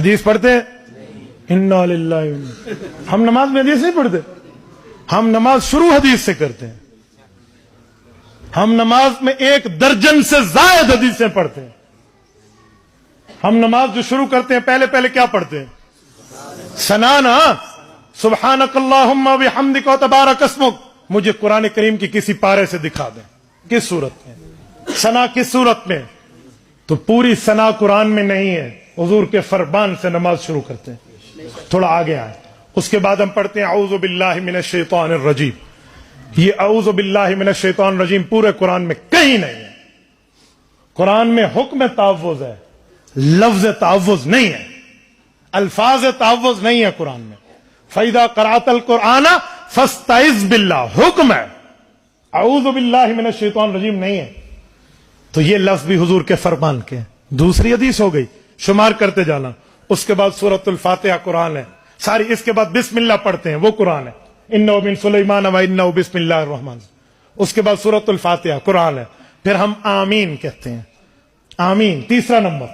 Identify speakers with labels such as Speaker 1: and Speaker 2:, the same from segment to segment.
Speaker 1: حدیث پڑھتے ہیں انا للہ ہم نماز میں حدیث نہیں پڑھتے. ہم نماز شروع حدیث سے کرتے ہیں. ہم نماز میں 1 درجن سے زائد حدیثیں پڑھتے ہیں. ہم نماز جو شروع کرتے ہیں پہلے کیا پڑھتے ہیں؟ ثنا نا. سبحانک اللہم و بحمدک و تبارک اسمک. مجھے قرآن کریم کی کسی پارے سے دکھا دیں کس صورت میں ثنا کس صورت میں. تو پوری ثنا قرآن میں نہیں ہے. حضور کے فرمان سے نماز شروع کرتے ہیں. تھوڑا آگے آئے. اس کے بعد ہم پڑھتے ہیں اعوذ باللہ من الشیطان الرجیم. یہ اعوذ باللہ من الشیطان الرجیم پورے قرآن میں کہیں نہیں ہے. قرآن میں حکم تعوذ ہے, لفظ تعوذ نہیں ہے, الفاظ تعوذ نہیں ہے قرآن میں. فَإِذَا قَرَأْتَ الْقُرْآنَ فَاسْتَعِذْ بِاللَّهِ حکم ہے. اعوذ باللہ من الشیطان الرجیم نہیں ہے. تو یہ لفظ بھی حضور کے فرمان کے ہیں. دوسری حدیث ہو گئی, شمار کرتے جانا. اس کے بعد سورۃ الفاتحہ قرآن ہے ساری. اس کے بعد بسم اللہ پڑھتے ہیں وہ قرآن ہے. انہ من سلیمان و انہ بسم اللہ الرحمن. اس کے بعد سورۃ الفاتحہ قرآن ہے. پھر ہم آمین کہتے ہیں. آمین تیسرا نمبر.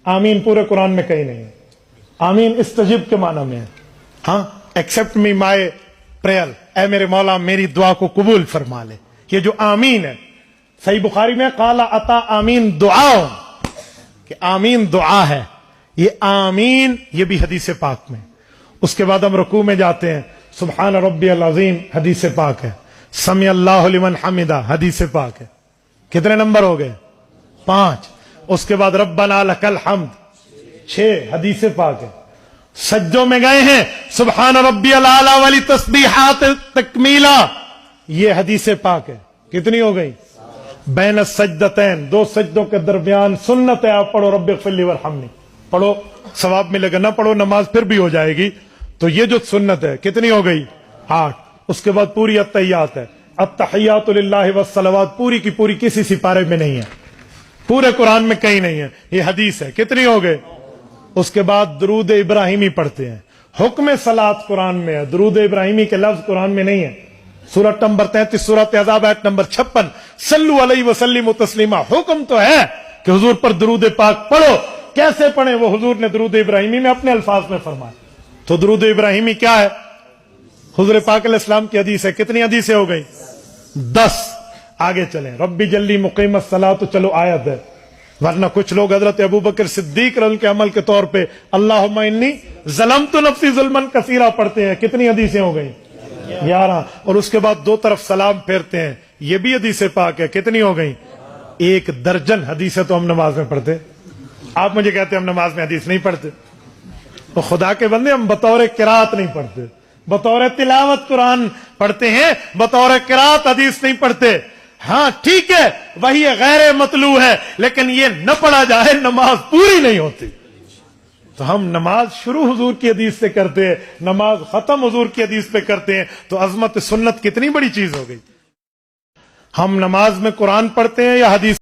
Speaker 1: آمین پورے قرآن میں کہیں نہیں ہے. آمین استجب کے معنی میں ہے. ہاں ایکسپٹ می مائی پریئر, اے میرے مولا میری دعا کو قبول فرما لے. یہ جو آمین ہے صحیح بخاری میں قال عطا آمین دعا, کہ آمین دعا ہے. یہ آمین یہ بھی حدیث پاک میں. اس کے بعد ہم رکوع میں جاتے ہیں سبحان ربی العظیم حدیث پاک ہے. سمع اللہ لمن حمدہ حدیث پاک ہے. کتنے نمبر ہو گئے؟ 5. اس کے بعد ربنا لک الحمد 6 حدیث پاک ہے. سجدوں میں گئے ہیں سبحان ربی الاعلی والی تسبیحات تکمیلا, یہ حدیث پاک ہے. کتنی ہو گئی؟ بین السجدتین 2 سجدوں کے درمیان سنت ہے آپ پڑھو رب اغفر لی وارحمنی. پڑھو ثواب ملے گا, نہ پڑھو نماز پھر بھی ہو جائے گی. تو یہ جو سنت ہے کتنی ہو گئی؟ 8. اس کے بعد پوری التحیات ہے. التحیات للہ والصلوات پوری کی پوری کسی سپارے میں نہیں ہے, پورے قرآن میں کہیں نہیں ہے. یہ حدیث ہے. کتنی ہو گئے؟ اس کے بعد درود ابراہیمی پڑھتے ہیں. حکم صلاۃ قرآن میں ہے, درود ابراہیمی کے لفظ قرآن میں نہیں ہے. سورۃ نمبر 33 سورۃ احزاب آیت نمبر 56 صلو علیہ وسلم تسلیما. حکم تو ہے کہ حضور پر درود پاک پڑھو. کیسے پڑھیں وہ حضور نے درود ابراہیمی میں اپنے الفاظ میں فرمایا. تو درود ابراہیمی کیا ہے؟ حضور پاک علیہ السلام کی حدیث ہے. کتنی حدیثیں ہو گئی؟ 10. آگے چلیں. ربی جلی مقیم الصلاۃ تو چلو آیت ہے, ورنہ کچھ لوگ حضرت ابوبکر صدیق رضی کے عمل کے طور پہ اللہم انی ظلمت نفسی ظلما کثیرا پڑھتے ہیں. کتنی حدیثیں ہو گئی؟ 11. اور اس کے بعد 2 طرف سلام پھیرتے ہیں, یہ بھی حدیث پاک ہے. کتنی ہو گئی؟ 1 درجن حدیثیں تو ہم نماز میں پڑھتے. آپ مجھے کہتے ہیں ہم نماز میں حدیث نہیں پڑھتے. تو خدا کے بندے ہم بطور قرات نہیں پڑھتے, بطور تلاوت قرآن پڑھتے ہیں, بطور قرات حدیث نہیں پڑھتے. ہاں ٹھیک ہے وہی غیر مطلوع ہے, لیکن یہ نہ پڑھا جائے نماز پوری نہیں ہوتی. تو ہم نماز شروع حضور کی حدیث سے کرتے ہیں, نماز ختم حضور کی حدیث پہ کرتے ہیں. تو عظمت سنت کتنی بڑی چیز ہو گئی. ہم نماز میں قرآن پڑھتے ہیں یا حدیث